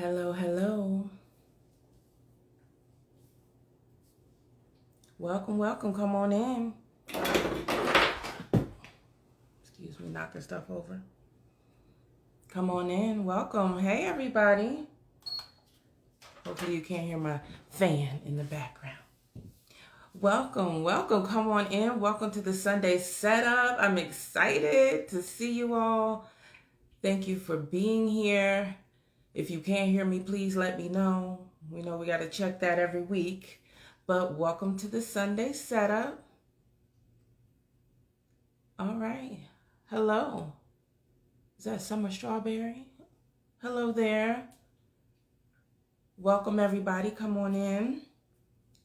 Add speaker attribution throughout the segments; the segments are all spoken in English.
Speaker 1: Hello. Welcome. Come on in. Excuse me, knocking stuff over. Come on in. Welcome. Hey, everybody. Hopefully you can't hear my fan in the background. Welcome. Come on in. Welcome to the Sunday setup. I'm excited to see you all. Thank you for being here. If you can't hear me, please let me know. We know we got to check that every week. But welcome to the Sunday setup. All right. Hello. Is that Summer Strawberry? Hello there. Welcome, everybody. Come on in.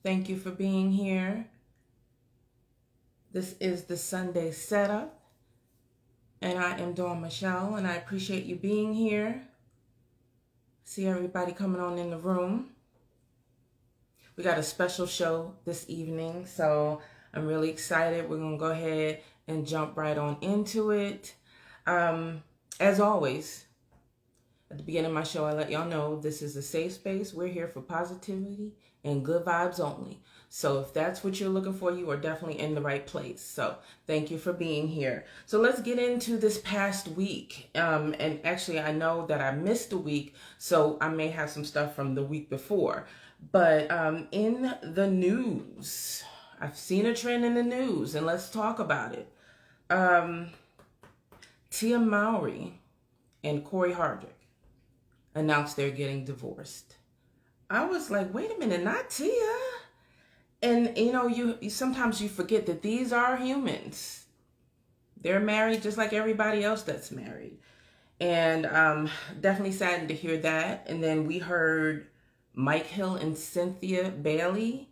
Speaker 1: Thank you for being here. This is the Sunday setup. And I am Dawn Michelle, and I appreciate you being here. See everybody coming on in the room. We got a special show this evening, so I'm really excited. We're going to go ahead and jump right on into it. As always, at the beginning of my show, I let y'all know this is a safe space. We're here for positivity and good vibes only. So if that's what you're looking for, you are definitely in the right place. So thank you for being here. So let's get into this past week. And actually, I know that I missed a week, so I may have some stuff from the week before. But in the news, I've seen a trend in the news, and let's talk about it. Tia Mowry and Corey Hardrick announced they're getting divorced. I was like, wait a minute, not Tia. And you know, you sometimes you forget that these are humans. They're married just like everybody else that's married. And definitely saddened to hear that. And then we heard Mike Hill and Cynthia Bailey.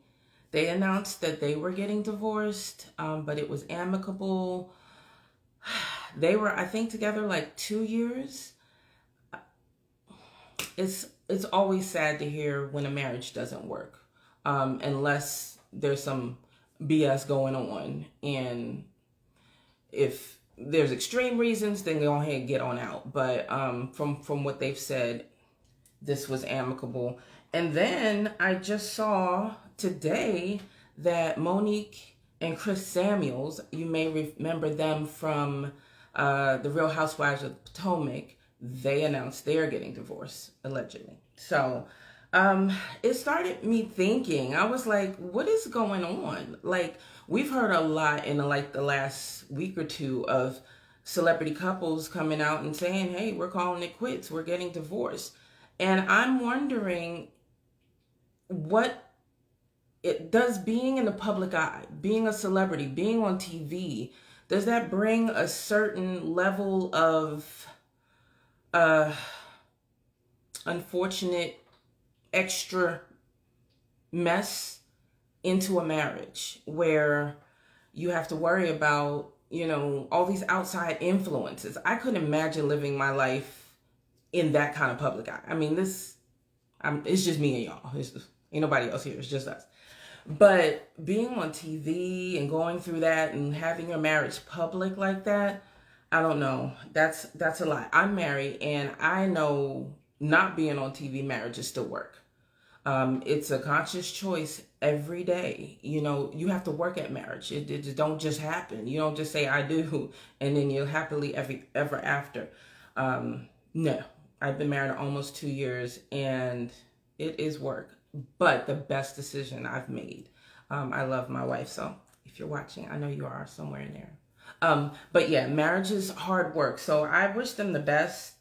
Speaker 1: They announced that they were getting divorced, but it was amicable. They were, I think, together like 2 years. It's always sad to hear when a marriage doesn't work, unless there's some BS going on. And if there's extreme reasons, then go ahead and get on out. But from what they've said, this was amicable. And then I just saw today that Monique and Chris Samuels, you may remember them from the Real Housewives of Potomac, they announced they're getting divorced, allegedly. So it started me thinking. I was like, what is going on? Like, we've heard a lot in like the last week or two of celebrity couples coming out and saying, hey, we're calling it quits. We're getting divorced. And I'm wondering what it does, being in the public eye, being a celebrity, being on TV, does that bring a certain level of unfortunate extra mess into a marriage where you have to worry about, you know, all these outside influences? I couldn't imagine living my life in that kind of public eye. I mean, it's just me and y'all. Ain't nobody else here. It's just us. But being on TV and going through that and having your marriage public like that, I don't know. That's a lot. I'm married, and I know not being on TV, marriages still work. It's a conscious choice every day. You know, you have to work at marriage. It don't just happen. You don't just say I do and then you're happily ever after. No, I've been married almost 2 years, and it is work, but the best decision I've made. I love my wife, so if you're watching, I know you are somewhere in there. But yeah, marriage is hard work. So I wish them the best.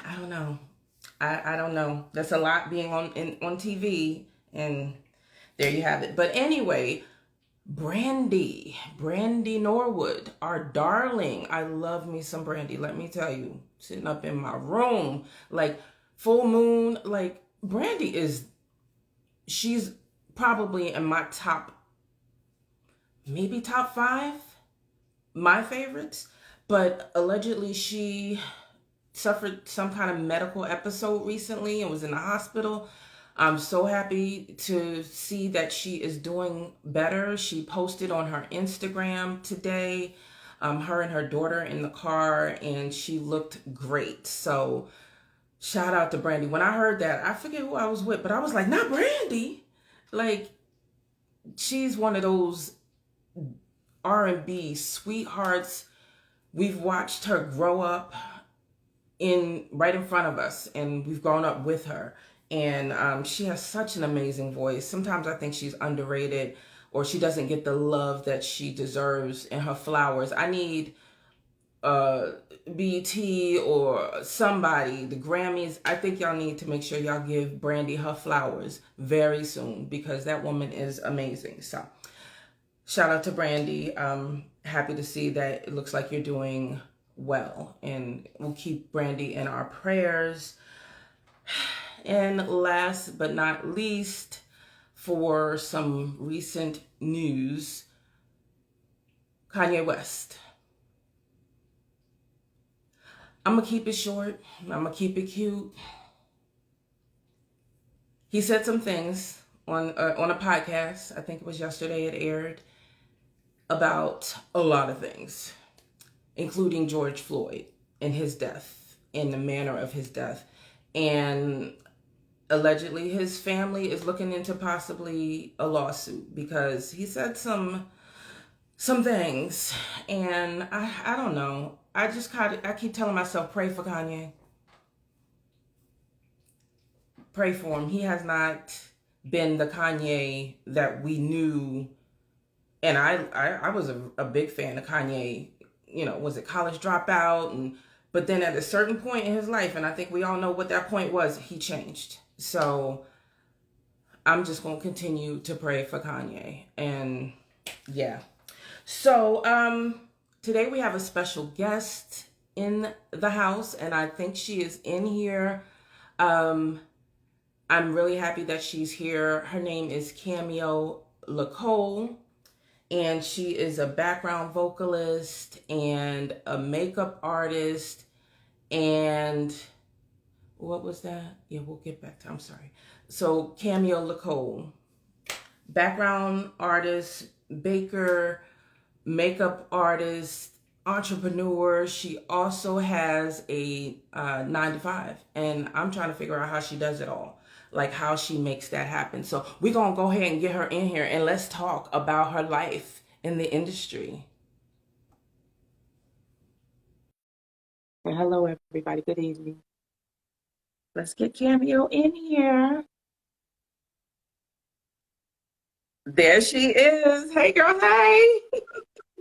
Speaker 1: I don't know. I don't know. That's a lot being on TV, and there you have it. But anyway, Brandy Norwood, our darling. I love me some Brandy. Let me tell you, sitting up in my room, like full moon, like Brandy she's probably in my maybe top 5, my favorites. But allegedly she suffered some kind of medical episode recently and was in the hospital. I'm so happy to see that she is doing better. She posted on her Instagram today, her and her daughter in the car, and she looked great. So Shout out to Brandy. When I heard that, I forget who I was with, but I was like, not Brandy. Like, she's one of those R&B sweethearts. We've watched her grow up in right in front of us, and we've grown up with her. And she has such an amazing voice. Sometimes I think she's underrated, or she doesn't get the love that she deserves and her flowers. I need BT or somebody, the Grammys. I think y'all need to make sure y'all give Brandy her flowers very soon, because that woman is amazing. So shout out to Brandy. Happy to see that it looks like you're doing well, and we'll keep Brandy in our prayers. And last but not least, for some recent news, Kanye West. I'm gonna keep it short. I'm gonna keep it cute. He said some things on a podcast. I think it was yesterday it aired, about a lot of things, including George Floyd and his death and the manner of his death. And allegedly his family is looking into possibly a lawsuit because he said some things. And I don't know. I keep telling myself, pray for Kanye. Pray for him. He has not been the Kanye that we knew. And I was a big fan of Kanye. You know, was it College Dropout? But then at a certain point in his life, and I think we all know what that point was, he changed. So I'm just going to continue to pray for Kanye. And yeah. So today we have a special guest in the house, and I think she is in here. I'm really happy that she's here. Her name is Cameo LaCole, and she is a background vocalist and a makeup artist. And what was that? Yeah, we'll get back to, I'm sorry. So Cameo LaCole, background artist, baker, makeup artist, entrepreneur. She also has a 9-to-5, and I'm trying to figure out how she does it all, like how she makes that happen. So we're gonna go ahead and get her in here, and let's talk about her life in the industry. And hello everybody, good evening. Let's get Cameo in here. There she is. Hey girl, hey.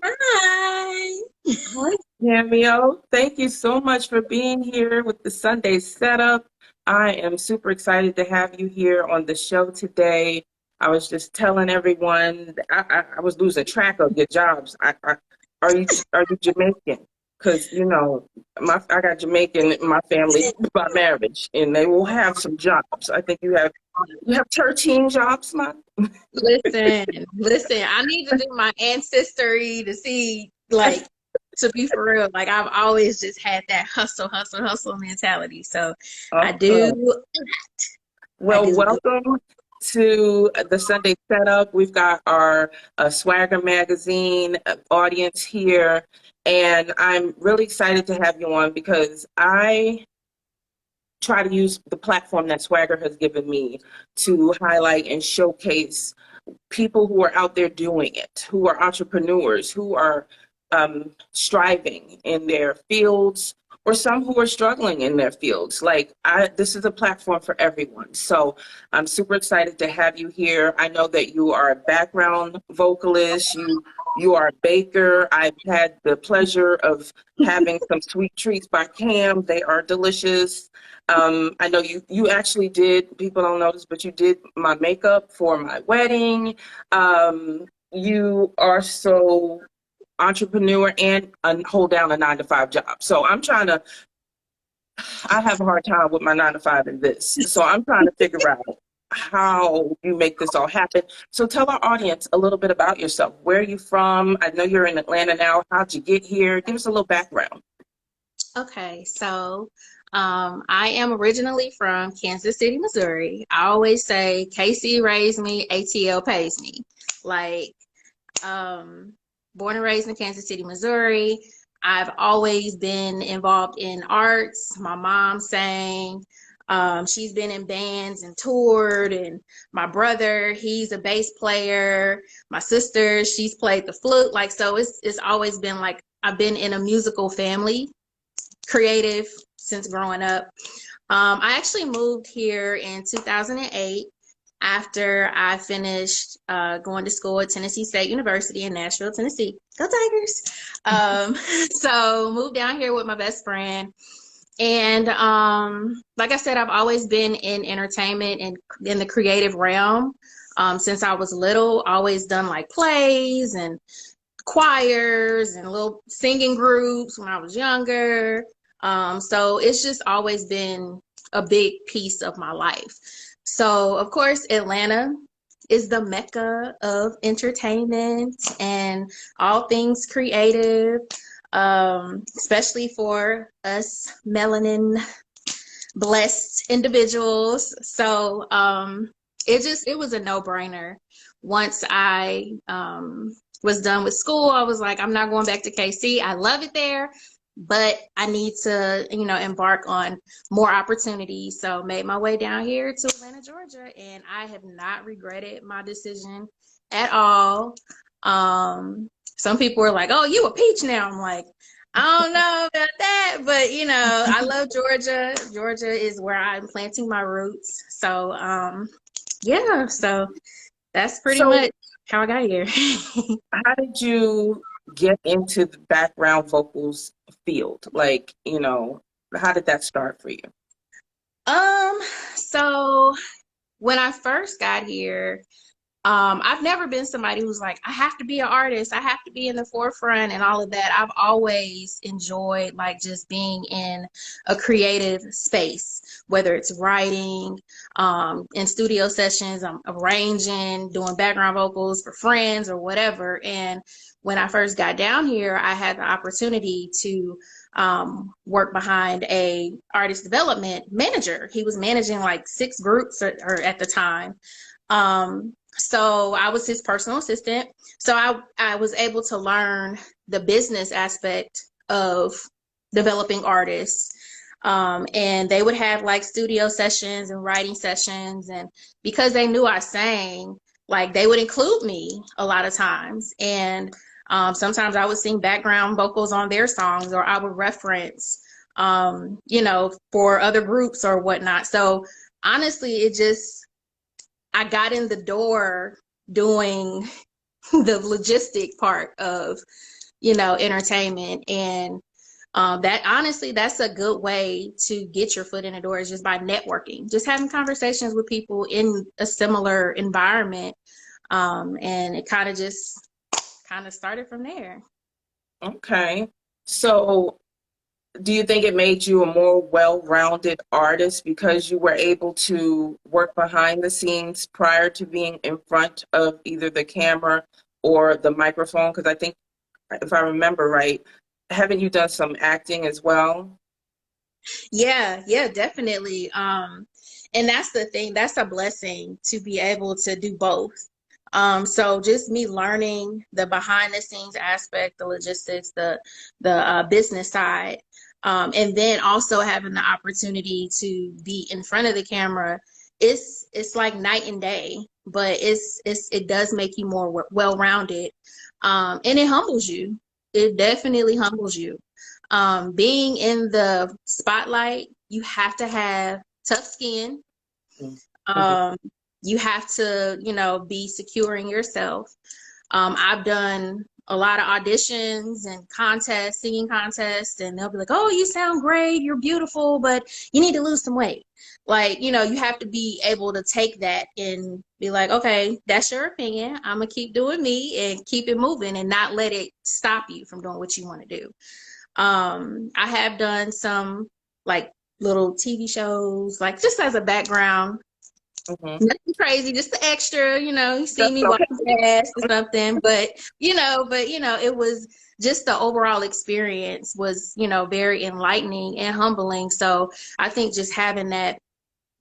Speaker 2: Hi.
Speaker 1: Hi, Cameo. Thank you so much for being here with the Sunday setup. I am super excited to have you here on the show today. I was just telling everyone, I was losing track of your jobs. Are you Jamaican? Because you know, I got Jamaican in my family by marriage, and they will have some jobs. I think you have 13 jobs, man.
Speaker 2: Listen, I need to do my ancestry to see, like, to be for real. Like, I've always just had that hustle mentality. So I do.
Speaker 1: Awesome. Well, welcome to the Sunday setup. We've got our Swagger magazine audience here, and I'm really excited to have you on because I try to use the platform that Swagger has given me to highlight and showcase people who are out there doing it, who are entrepreneurs, who are striving in their fields, or some who are struggling in their fields. This is a platform for everyone. So I'm super excited to have you here. I know that you are a background vocalist. You are a baker. I've had the pleasure of having some sweet treats by Cam. They are delicious. I know you actually did, people don't know this, but you did my makeup for my wedding. You are so entrepreneur and hold down a 9-to-5 job. So I have a hard time with my 9-to-5 in this. So I'm trying to figure out how you make this all happen. So tell our audience a little bit about yourself. Where are you from? I know you're in Atlanta now. How'd you get here? Give us a little background.
Speaker 2: Okay, so I am originally from Kansas City, Missouri. I always say KC raised me, ATL pays me. Like, born and raised in Kansas City, Missouri. I've always been involved in arts. My mom sang. She's been in bands and toured, and my brother, he's a bass player. My sister, she's played the flute. Like, so it's always been like I've been in a musical family, creative since growing up. I actually moved here in 2008 after I finished going to school at Tennessee State University in Nashville, Tennessee. Go Tigers! So moved down here with my best friend. And like I said, I've always been in entertainment and in the creative realm since I was little. Always done like plays and choirs and little singing groups when I was younger. So it's just always been a big piece of my life. So, of course, Atlanta is the mecca of entertainment and all things creative, especially for us melanin blessed individuals. So it was a no-brainer. Once I was done with school, I was like, I'm not going back to KC. I love it there, but I need to, embark on more opportunities. So made my way down here to Atlanta, Georgia, and I have not regretted my decision at all. Some people were like, oh, you a peach now. I'm like, I don't know about that, but I love Georgia. Georgia is where I'm planting my roots. So, yeah, so that's pretty much how I got here.
Speaker 1: How did you get into the background vocals field? Like, how did that start for you?
Speaker 2: So when I first got here, I've never been somebody who's like, I have to be an artist, I have to be in the forefront and all of that. I've always enjoyed like just being in a creative space, whether it's writing, in studio sessions, I'm arranging, doing background vocals for friends or whatever. And when I first got down here, I had the opportunity to work behind a artist development manager. He was managing like 6 groups or at the time. So I was his personal assistant. So I was able to learn the business aspect of developing artists. And they would have like studio sessions and writing sessions. And because they knew I sang, like they would include me a lot of times. And sometimes I would sing background vocals on their songs, or I would reference, for other groups or whatnot. So honestly, I got in the door doing the logistic part of, entertainment. And that's a good way to get your foot in the door, is just by networking, just having conversations with people in a similar environment. And it kind of started from there.
Speaker 1: Okay. So do you think it made you a more well-rounded artist because you were able to work behind the scenes prior to being in front of either the camera or the microphone? Because I think, if I remember right, haven't you done some acting as well?
Speaker 2: Yeah, definitely. And that's the thing, that's a blessing to be able to do both. So just me learning the behind the scenes aspect, the logistics, the business side, and then also having the opportunity to be in front of the camera, it's like night and day, but it does make you more well-rounded, and it humbles you. It definitely humbles you. Being in the spotlight, you have to have tough skin.
Speaker 1: Mm-hmm.
Speaker 2: You have to, be secure in yourself. I've done a lot of auditions and contests, singing contests, and they'll be like, oh, you sound great, you're beautiful, but you need to lose some weight. Like, you have to be able to take that and be like, okay, that's your opinion. I'm going to keep doing me and keep it moving and not let it stop you from doing what you want to do. I have done some like little TV shows, like just as a background.
Speaker 1: Mm-hmm.
Speaker 2: Nothing crazy, just the extra, you see me walking past or something, but it was just the overall experience was, very enlightening and humbling. So I think just having that,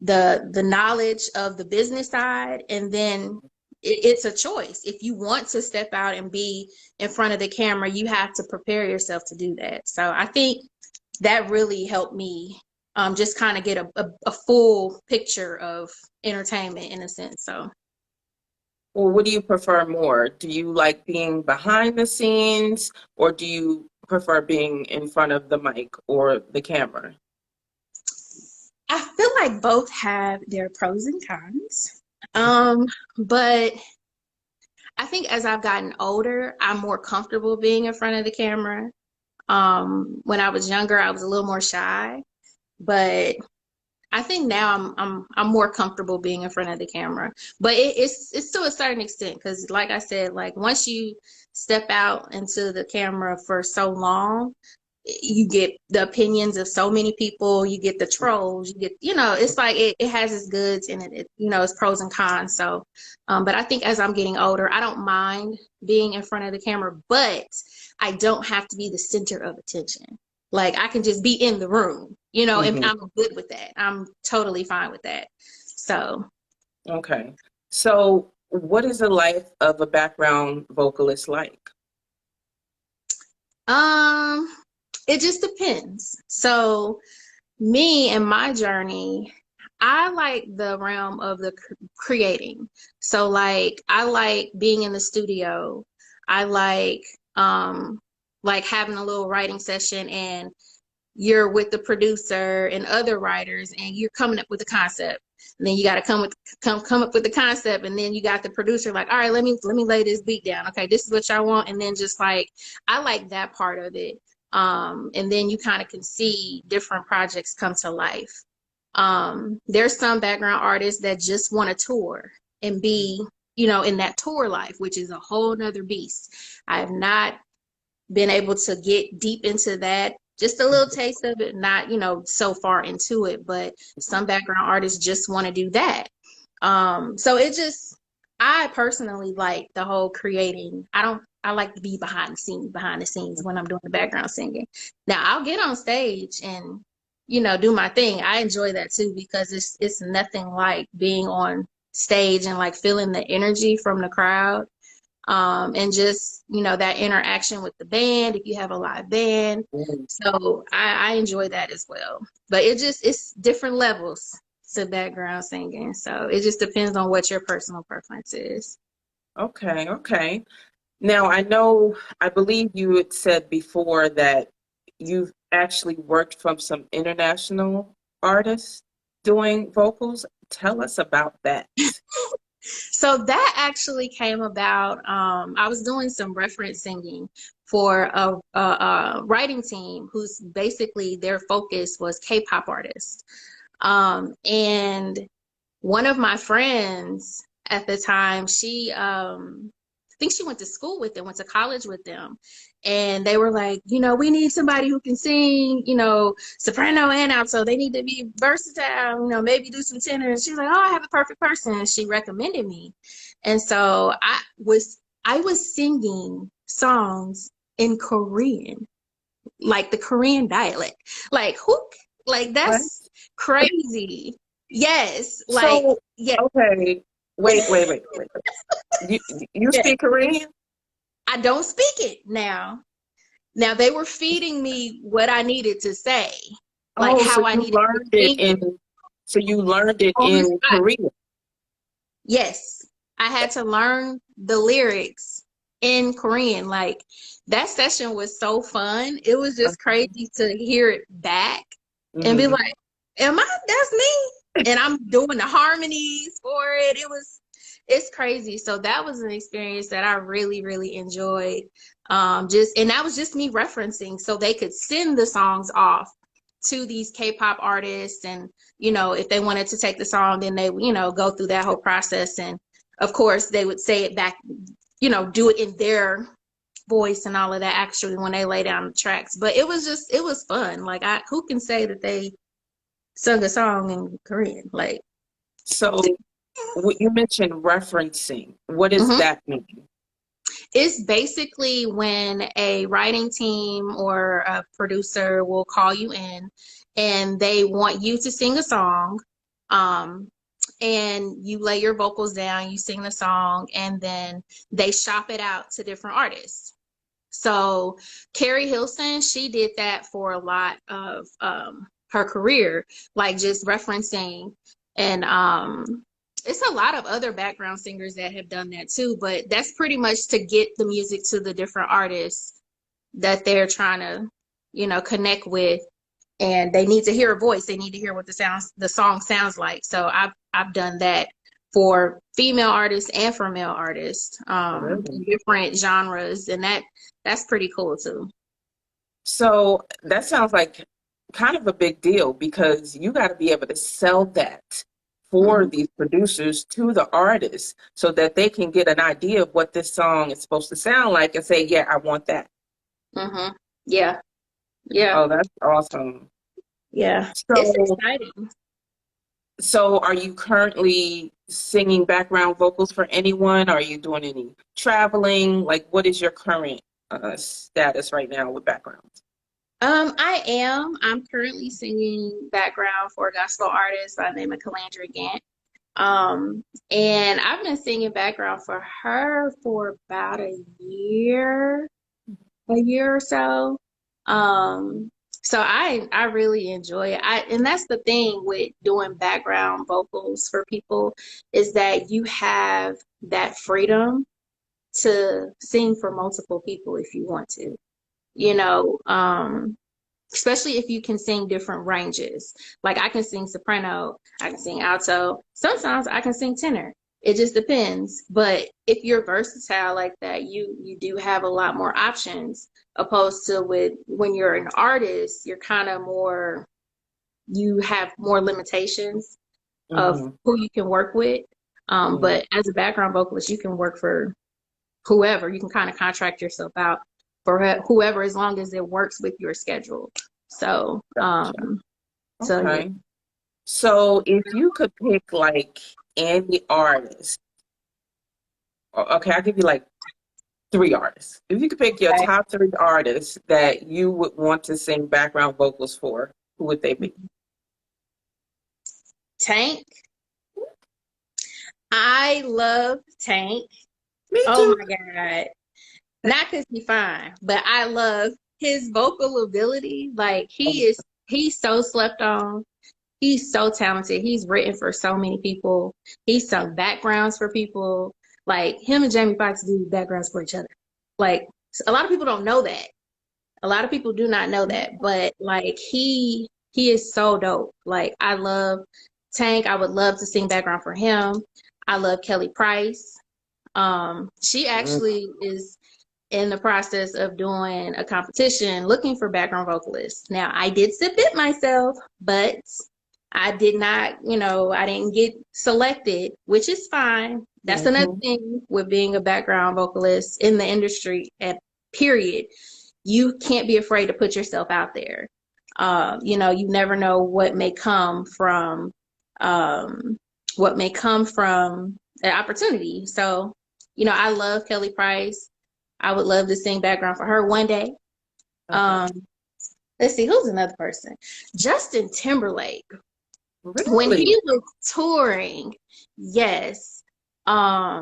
Speaker 2: the knowledge of the business side, and then it's a choice. If you want to step out and be in front of the camera, you have to prepare yourself to do that. So I think that really helped me just kind of get a full picture of entertainment in a sense. So,
Speaker 1: Well, what do you prefer more? Do you like being behind the scenes, or do you prefer being in front of the mic or the camera?
Speaker 2: I feel like both have their pros and cons. But I think as I've gotten older, I'm more comfortable being in front of the camera. When I was younger, I was a little more shy, but I think now I'm more comfortable being in front of the camera. But it's to a certain extent, because like I said, like once you step out into the camera for so long, you get the opinions of so many people, you get the trolls, you get, it's like it has its goods and it's pros and cons. So but I think as I'm getting older, I don't mind being in front of the camera, but I don't have to be the center of attention. Like I can just be in the room, and I'm good with that. I'm totally fine with that. So
Speaker 1: Okay. So what is the life of a background vocalist like?
Speaker 2: It just depends. So me and my journey, I like the realm of the creating. So like I like being in the studio. I like having a little writing session and you're with the producer and other writers and you're coming up with a concept. And then you got to come up with the concept, and then you got the producer like, all right, let me lay this beat down. Okay, this is what y'all want. And then just like I like that part of it. And then you kind of can see different projects come to life. There's some background artists that just want to tour and be, in that tour life, which is a whole nother beast. I have not been able to get deep into that. Just a little taste of it, not, so far into it, but some background artists just want to do that. So I personally like the whole creating. I like to be behind the scenes when I'm doing the background singing. Now I'll get on stage and, do my thing. I enjoy that too, because it's nothing like being on stage and like feeling the energy from the crowd. And just, that interaction with the band, if you have a live band. So I enjoy that as well. But it's different levels to background singing. So it just depends on what your personal preference is.
Speaker 1: Okay. Now, I believe you had said before that you've actually worked from some international artists doing vocals. Tell us about that.
Speaker 2: So that actually came about. I was doing some reference singing for a writing team who's basically their focus was K-pop artists. And one of my friends at the time, I think she went to school with them, went to college with them. And they were like, we need somebody who can sing, soprano and alto. They need to be versatile, maybe do some tenor. And she's like, oh, I have a perfect person. And she recommended me. And so I was singing songs in Korean, like the Korean dialect. Like, that's crazy. Yes. Like,
Speaker 1: So,
Speaker 2: yeah.
Speaker 1: okay. Wait. You speak Korean?
Speaker 2: I don't speak it now. Now they were feeding me what I needed to say, like how I needed to sing.
Speaker 1: So you learned it in Korean.
Speaker 2: Yes, I had to learn the lyrics in Korean. Like that session was so fun. It was just crazy to hear it back and be like, that's me? And I'm doing the harmonies for it. It's crazy. So that was an experience that I really, really enjoyed. And that was just me referencing so they could send the songs off to these K-pop artists. And, if they wanted to take the song, then they, go through that whole process. And of course they would say it back, do it in their voice and all of that actually when they lay down the tracks. But it was fun. Like who can say that they sung a song in Korean? Like,
Speaker 1: so you mentioned referencing. What does that mean?
Speaker 2: It's basically when a writing team or a producer will call you in and they want you to sing a song. and you lay your vocals down, you sing the song, and then they shop it out to different artists. So Carrie Hilson, she did that for a lot of her career, like just referencing, and it's a lot of other background singers that have done that too, but that's pretty much to get the music to the different artists that they're trying to, you know, connect with, and they need to hear a voice. They need to hear what the song sounds like. So I've done that for female artists and for male artists, in different genres, and that's pretty cool too.
Speaker 1: So that sounds like kind of a big deal, because you got to be able to sell that for these producers to the artists so that they can get an idea of what this song is supposed to sound like and say, yeah, I want that.
Speaker 2: Yeah. Yeah.
Speaker 1: Oh, that's awesome.
Speaker 2: Yeah.
Speaker 1: So,
Speaker 2: it's exciting.
Speaker 1: So are you currently singing background vocals for anyone? Are you doing any traveling? Like, what is your current status right now with backgrounds?
Speaker 2: I'm currently singing background for a gospel artist by the name of Calandra Gant. And I've been singing background for her for about a year or so. So I really enjoy it. And that's the thing with doing background vocals for people, is that you have that freedom to sing for multiple people if you want to, you know, especially if you can sing different ranges. Like I can sing soprano, I can sing alto. Sometimes I can sing tenor. It just depends. But if you're versatile like that, you do have a lot more options, opposed to with when you're an artist, you're kind of more, you have more limitations of who you can work with. But as a background vocalist, you can work for whoever. You can kind of contract yourself out for whoever, as long as it works with your schedule. So,
Speaker 1: Okay. So if you could pick like any artist, okay, I'll give you like 3 artists. If you could pick your top 3 artists that you would want to sing background vocals for, who would they be?
Speaker 2: Tank. I love Tank.
Speaker 1: Me too.
Speaker 2: Oh my God. Not because he's fine, but I love his vocal ability. Like he's so slept on. He's so talented. He's written for so many people. He's sung backgrounds for people. Like him and Jamie Foxx do backgrounds for each other. Like a lot of people don't know that. A lot of people do not know that, but like he is so dope. Like I love Tank. I would love to sing background for him. I love Kelly Price. She actually is in the process of doing a competition looking for background vocalists. Now, I did submit myself, but I did not, I didn't get selected, which is fine. That's another thing with being a background vocalist in the industry, period. You can't be afraid to put yourself out there. You never know what may come from an opportunity. So, I love Kelly Price. I would love to sing background for her one day. Let's see, who's another person? Justin Timberlake.
Speaker 1: Really?
Speaker 2: When he was touring, yes. I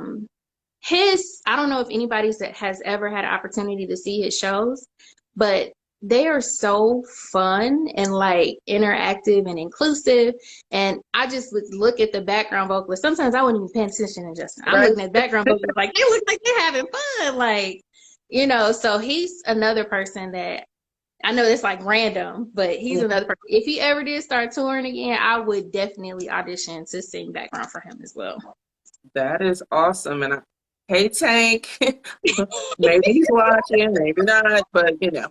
Speaker 2: don't know if anybody has ever had an opportunity to see his shows, but they are so fun and like interactive and inclusive. And I just would look at the background vocalist. Sometimes I wouldn't even pay attention to Justin. I'm looking at background vocalists like they look like they're having fun. Like, so he's another person that I know it's like random, but he's another person. If he ever did start touring again, I would definitely audition to sing background for him as well.
Speaker 1: That is awesome. And hey, Tank, maybe he's watching, maybe not, but
Speaker 2: yeah.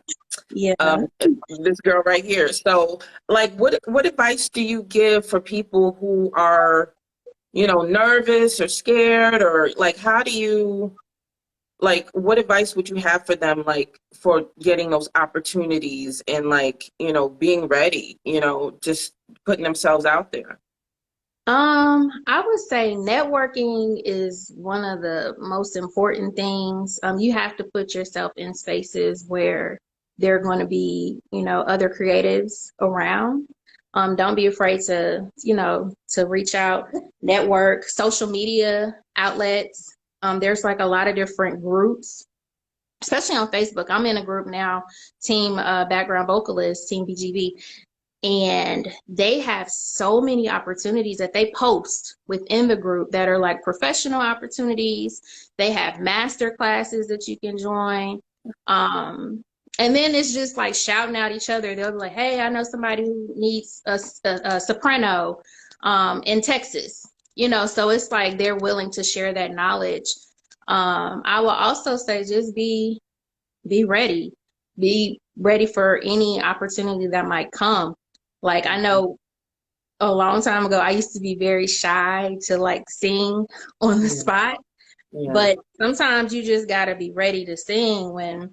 Speaker 1: This girl right here. So, like, what advice do you give for people who are, nervous or scared, or like, how do you, like, what advice would you have for them, like, for getting those opportunities and like, being ready, just putting themselves out there?
Speaker 2: I would say networking is one of the most important things. You have to put yourself in spaces where there are going to be, other creatives around. Don't be afraid to, to reach out, network, social media outlets. There's like a lot of different groups, especially on Facebook. I'm in a group now, Team Background Vocalist, Team BGV, and they have so many opportunities that they post within the group that are like professional opportunities. They have master classes that you can join. And then it's just like shouting out each other. They'll be like, hey, I know somebody who needs a soprano in Texas, so it's like they're willing to share that knowledge. I will also say just be ready. Be ready for any opportunity that might come. Like, I know a long time ago, I used to be very shy to like sing on the spot, but sometimes you just got to be ready to sing when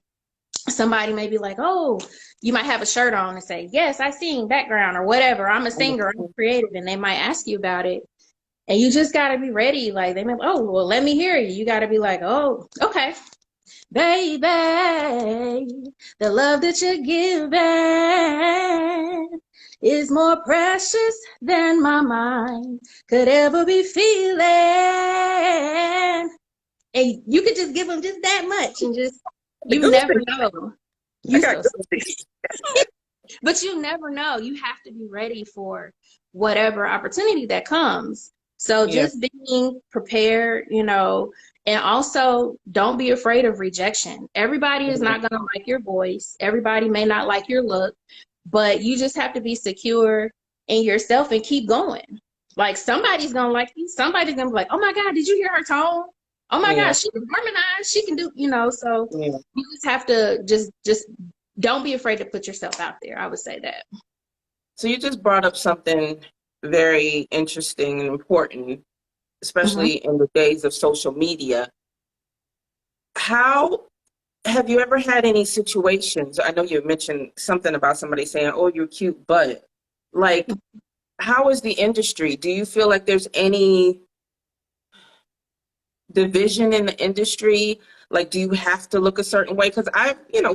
Speaker 2: somebody may be like, oh, you might have a shirt on and say, yes, I sing background or whatever. I'm a singer, I'm creative. And they might ask you about it. And you just got to be ready. Like they may, oh, well, let me hear you. You got to be like, oh, okay. Baby, the love that you're giving is more precious than my mind could ever be feeling. And you could just give them just that much and just, you never know. But you never know. You have to be ready for whatever opportunity that comes. So just being prepared, and also don't be afraid of rejection. Everybody is not going to like your voice. Everybody may not like your look, but you just have to be secure in yourself and keep going. Like somebody's going to like you. Somebody's going to be like, oh my God, did you hear her tone? Oh my gosh, she can harmonize. She can do, so you just have to just don't be afraid to put yourself out there. I would say that.
Speaker 1: So you just brought up something very interesting and important, especially in the days of social media. How have you ever had any situations? I know you mentioned something about somebody saying, oh, you're cute, but like, how is the industry? Do you feel like there's any division in the industry? Like, do you have to look a certain way? Because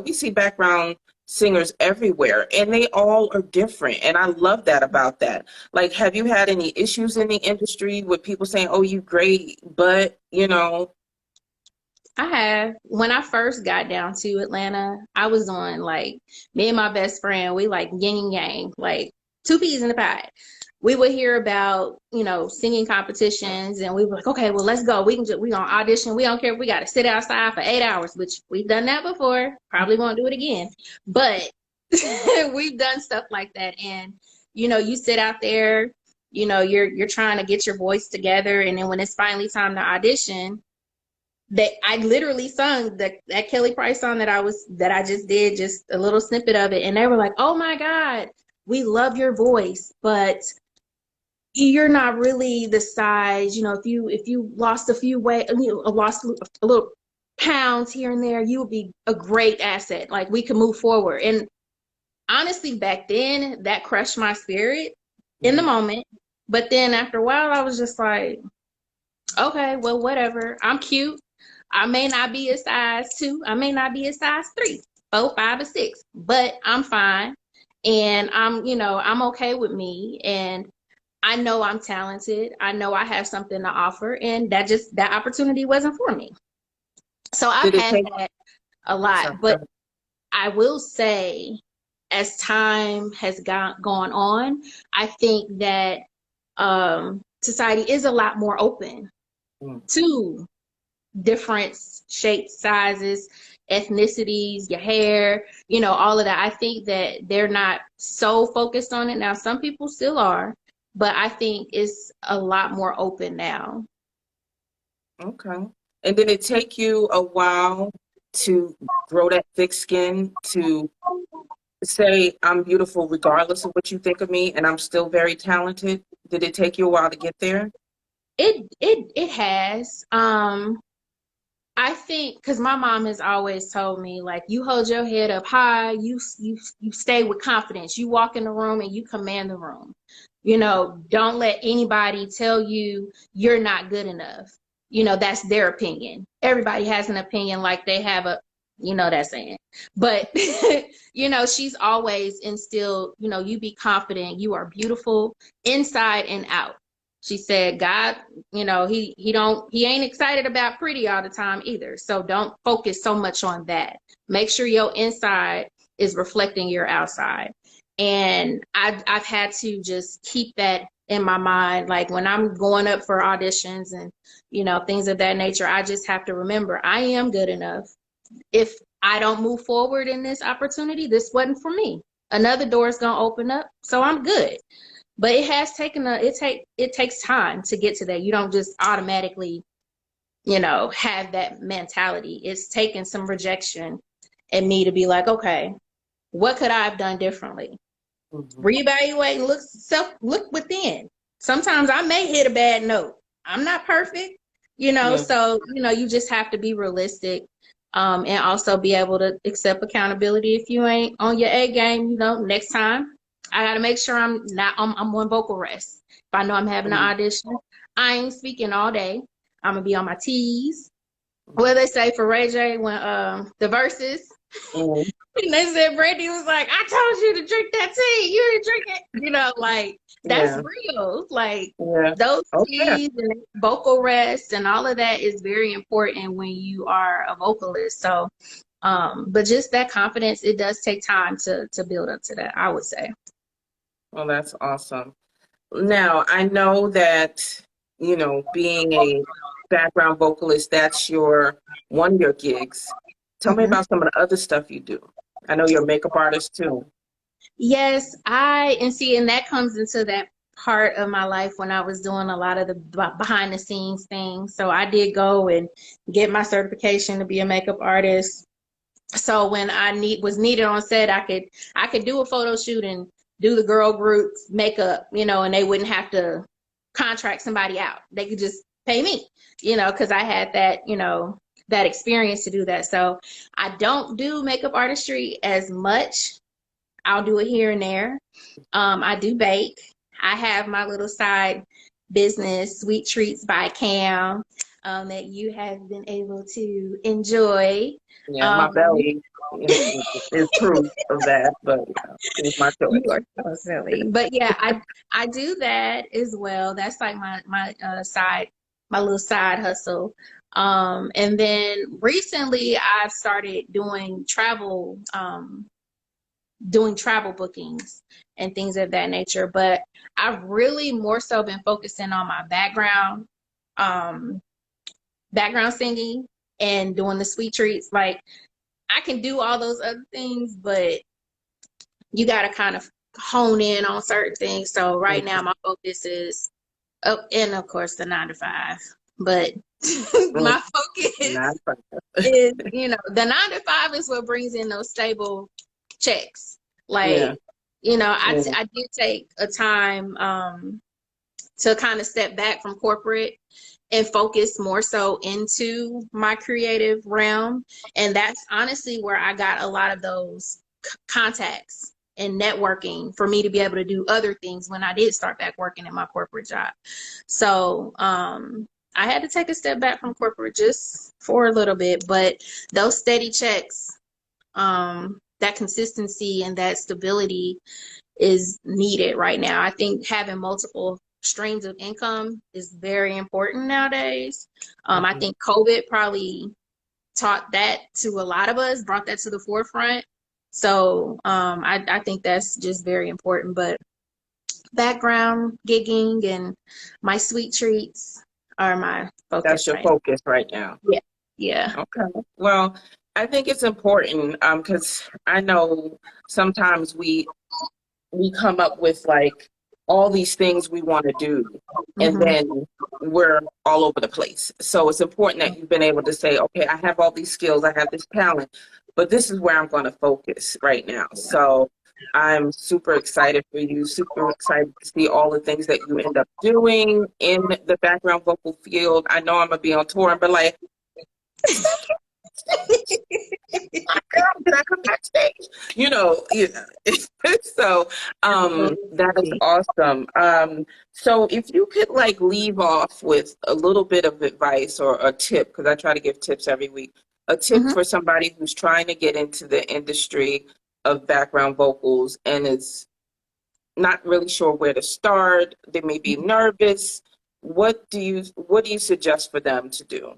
Speaker 1: we see background singers everywhere and they all are different. And I love that about that. Like, have you had any issues in the industry with people saying, oh, you great, but,
Speaker 2: I have. When I first got down to Atlanta, I was on like me and my best friend, we like yin and yang, like two peas in a pod. We would hear about, singing competitions and we were like, okay, well, let's go. We gonna audition. We don't care if we got to sit outside for 8 hours, which we've done that before. Probably won't do it again, but we've done stuff like that. And, you sit out there, you're trying to get your voice together. And then when it's finally time to audition, that I literally sung that Kelly Price song that I just did, just a little snippet of it. And they were like, oh my God, we love your voice, but you're not really the size, if you lost a few weight, lost a little pounds here and there, you would be a great asset. Like we could move forward. And honestly, back then that crushed my spirit in the moment. But then after a while, I was just like, okay, well, whatever. I'm cute. I may not be a size 2. I may not be a size 3, 4, 5, or 6, but I'm fine. And I'm okay with me. And I know I'm talented. I know I have something to offer. And that opportunity wasn't for me. So I've had that a lot. But I will say, as time has gone on, I think that society is a lot more open to different shapes, sizes, ethnicities, your hair, all of that. I think that they're not so focused on it now. Some people still are, but I think it's a lot more open now.
Speaker 1: Okay. And did it take you a while to grow that thick skin to say I'm beautiful regardless of what you think of me and I'm still very talented? Did it take you a while to get there?
Speaker 2: It has. I think because my mom has always told me, like, you hold your head up high, you stay with confidence, you walk in the room and you command the room. Don't let anybody tell you you're not good enough. That's their opinion. Everybody has an opinion, like they have You know that saying. But, she's always instilled, you be confident. You are beautiful inside and out. She said, God, he ain't excited about pretty all the time either. So don't focus so much on that. Make sure your inside is reflecting your outside. And I've had to just keep that in my mind. Like when I'm going up for auditions and, things of that nature, I just have to remember I am good enough. If I don't move forward in this opportunity, this wasn't for me. Another door is going to open up. So I'm good. But it has taken it takes time to get to that. You don't just automatically, have that mentality. It's taken some rejection and me to be like, okay, what could I have done differently? Mm-hmm. Reevaluate and look within. Sometimes I may hit a bad note. I'm not perfect, so, you just have to be realistic. And also be able to accept accountability. If you ain't on your A game, next time I got to make sure I'm on vocal rest. If I know I'm having an audition, I ain't speaking all day. I'm going to be on my T's. What they say for Ray J when the verses. Mm-hmm. And they said, Brandy was like, I told you to drink that tea. You didn't drink it. That's real. Those T's and vocal rest and all of that is very important when you are a vocalist. So, but just that confidence, it does take time to build up to that, I would say.
Speaker 1: Well, that's awesome. Now, I know that, being a background vocalist, that's one of your gigs. Tell me about some of the other stuff you do. I know you're a makeup artist too.
Speaker 2: Yes, and that comes into that part of my life when I was doing a lot of the behind the scenes things. So I did go and get my certification to be a makeup artist. So when I was needed on set, I could do a photo shoot and do the girl group's makeup, and they wouldn't have to contract somebody out. They could just pay me, because I had that, that experience to do that. So I don't do makeup artistry as much. I'll do it here and there. I do bake. I have my little side business, Sweet Treats by Cam, that you have been able to enjoy.
Speaker 1: Yeah, my belly is proof of that, but it's my choice.
Speaker 2: You are so silly. But yeah, I do that as well. That's like my little side hustle. And then recently I've started doing travel bookings and things of that nature. But I've really more so been focusing on my background singing and doing the Sweet Treats. Like I can do all those other things, but you got to kind of hone in on certain things. So right now my focus is and of course the 9 to 5, but my focus is, the 9 to 5 is what brings in those stable checks. I did take a time to kind of step back from corporate and focus more so into my creative realm. And that's honestly where I got a lot of those contacts and networking for me to be able to do other things when I did start back working in my corporate job. So I had to take a step back from corporate just for a little bit, but those steady checks, that consistency and that stability is needed right now. I think having multiple streams of income is very important nowadays. I think COVID probably taught that to a lot of us, brought that to the forefront. So I think that's just very important. But background gigging and my Sweet Treats are my focus.
Speaker 1: That's your focus right now.
Speaker 2: Yeah.
Speaker 1: Okay. Well, I think it's important because I know sometimes we come up with like all these things we want to do, and then we're all over the place. So it's important that you've been able to say, okay, I have all these skills, I have this talent, but this is where I'm going to focus right now. So I'm super excited for you, super excited to see all the things that you end up doing in the background vocal field. I know I'm going to be on tour, but like, can I come backstage? So that is awesome. So if you could like leave off with a little bit of advice or a tip, because I try to give tips every week, a tip for somebody who's trying to get into the industry of background vocals and is not really sure where to start. They may be nervous. What do you suggest for them to do?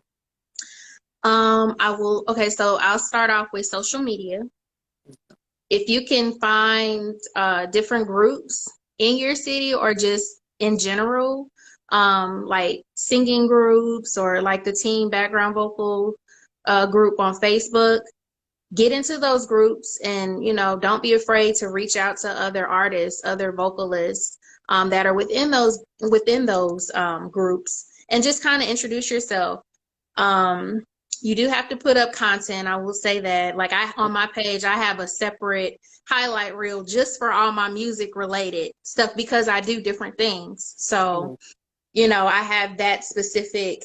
Speaker 2: Okay, so I'll start off with social media. If you can find different groups in your city or just in general, like singing groups or like the teen background vocal group on Facebook, get into those groups and, don't be afraid to reach out to other artists, other vocalists that are within those groups, and just kind of introduce yourself. You do have to put up content. I will say that, like, on my page, I have a separate highlight reel just for all my music related stuff because I do different things. So, I have that specific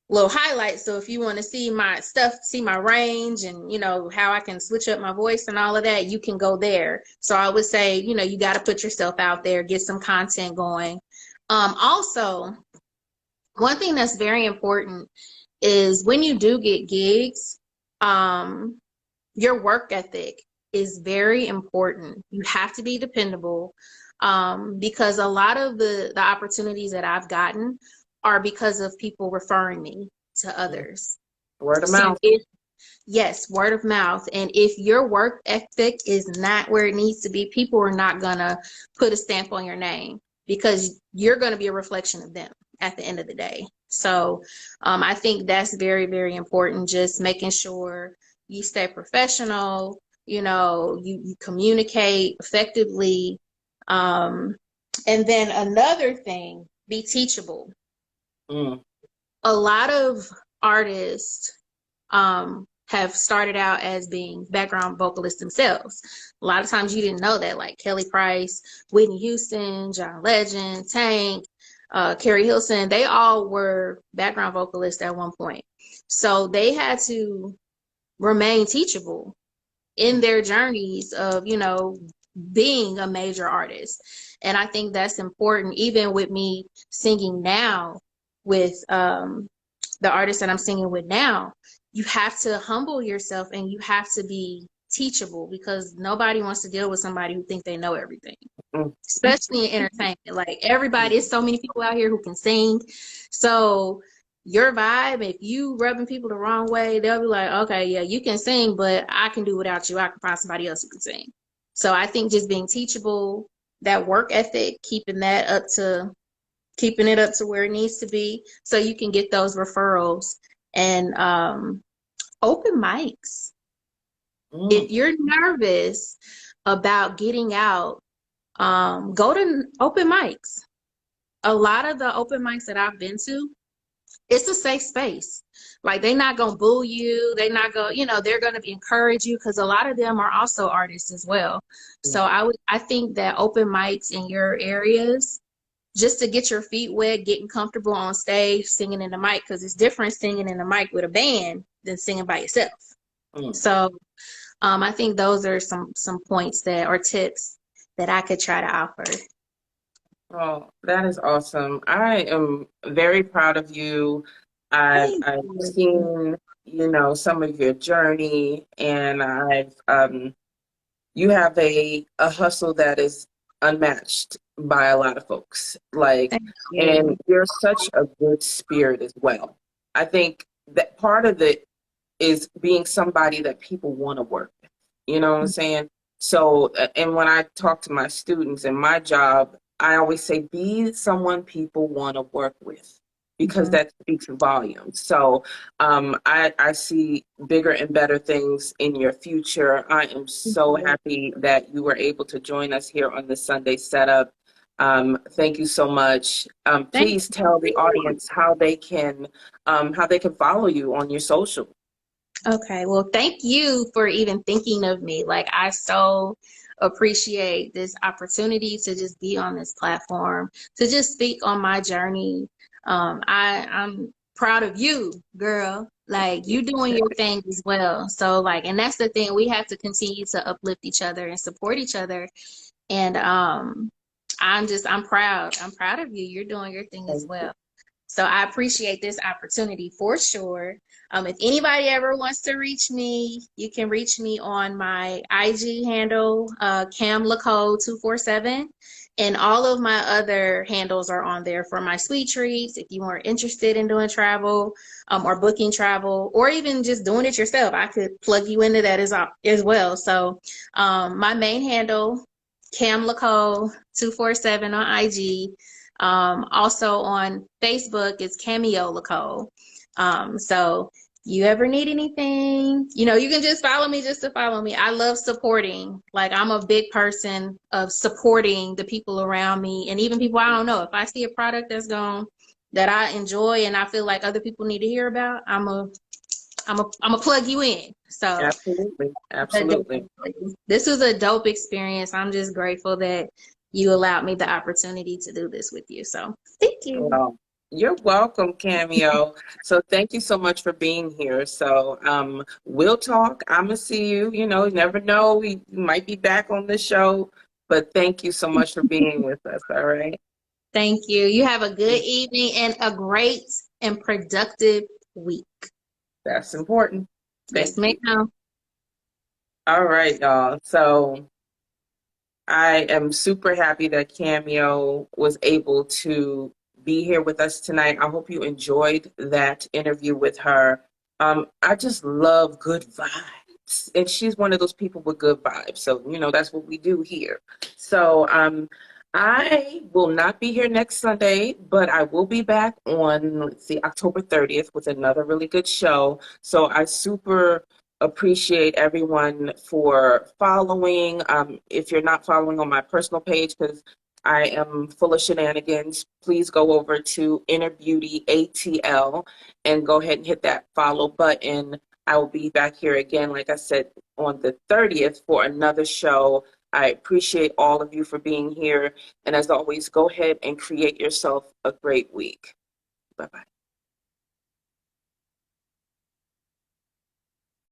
Speaker 2: little highlight. So if you want to see my stuff, see my range and, how I can switch up my voice and all of that, you can go there. So I would say, you got to put yourself out there, get some content going. Also, one thing that's very important is when you do get gigs, your work ethic is very important. You have to be dependable, because a lot of the opportunities that I've gotten are because of people referring me to others.
Speaker 1: Word of mouth.
Speaker 2: Yes, word of mouth. And if your work ethic is not where it needs to be, people are not gonna put a stamp on your name because you're gonna be a reflection of them at the end of the day. So I think that's very, very important. Just making sure you stay professional, you communicate effectively. And then another thing, be teachable. A lot of artists have started out as being background vocalists themselves. A lot of times you didn't know that, like Kelly Price, Whitney Houston, John Legend, Tank, Carrie Hilson, they all were background vocalists at one point. So they had to remain teachable in their journeys of, being a major artist. And I think that's important, even with me singing now with the artists that I'm singing with now. You have to humble yourself and you have to be teachable because nobody wants to deal with somebody who thinks they know everything, especially in entertainment. Like everybody, there's so many people out here who can sing. So your vibe, if you rubbing people the wrong way, they'll be like, okay, yeah, you can sing, but I can do without you. I can find somebody else who can sing. So I think just being teachable, that work ethic, keeping it up to where it needs to be so you can get those referrals. And open mics. If you're nervous about getting out, go to open mics. A lot of the open mics that I've been to, it's a safe space. Like they're not gonna boo you. They're not gonna, they're gonna encourage you because a lot of them are also artists as well. So I think that open mics in your areas, just to get your feet wet, getting comfortable on stage, singing in the mic, because it's different singing in the mic with a band than singing by yourself. So I think those are some points or tips that I could try to offer.
Speaker 1: Oh, that is awesome. I am very proud of you. I've seen, some of your journey, and you have a hustle that is unmatched by a lot of folks. And you're such a good spirit as well. I think that part of it is being somebody that people want to work with. You know what I'm saying? So, and when I talk to my students in my job, I always say, be someone people want to work with, because that speaks volumes. So I see bigger and better things in your future. I am so happy that you were able to join us here on the Sunday Setup. Thank you so much. Please tell the audience how they can follow you on your social.
Speaker 2: Okay, well, thank you for even thinking of me. Like, I so appreciate this opportunity to just be on this platform, to just speak on my journey. I'm proud of you, girl. Like, you doing your thing as well. So, like, and that's the thing. We have to continue to uplift each other and support each other. And I'm proud. I'm proud of you. You're doing your thing as well. So I appreciate this opportunity for sure. If anybody ever wants to reach me, you can reach me on my IG handle, Cam LaCole 247. And all of my other handles are on there for my sweet treats. If you are interested in doing travel, or booking travel, or even just doing it yourself, I could plug you into that as well. So my main handle, Cam LaCole 247 on IG. Also on Facebook is Cameo LaCole. So you ever need anything, you know, you can just follow me just to follow me. I love supporting. Like, I'm a big person of supporting the people around me, and even people I don't know. If I see a product that I enjoy and I feel like other people need to hear about, I'm a plug you in. So
Speaker 1: absolutely.
Speaker 2: This was a dope experience. I'm just grateful that you allowed me the opportunity to do this with you. So thank you.
Speaker 1: Well, you're welcome, Cameo. So thank you so much for being here. So we'll talk. I'm gonna see you. You know, you never know. We might be back on the show. But thank you so much for being with us. All right.
Speaker 2: Thank you. You have a good evening and a great and productive week.
Speaker 1: That's important.
Speaker 2: Yes, ma'am.
Speaker 1: All right, y'all. So I am super happy that Cameo was able to be here with us tonight. I hope you enjoyed that interview with her. I just love good vibes. And she's one of those people with good vibes. So, you know, that's what we do here. So I will not be here next Sunday, but I will be back on, let's see, October 30th with another really good show. So I super appreciate everyone for following. If you're not following on my personal page, because I am full of shenanigans, please go over to Inner Beauty ATL and go ahead and hit that follow button. I will be back here again, like I said, on the 30th for another show. I appreciate all of you for being here. And as always, go ahead and create yourself a great week. Bye-bye.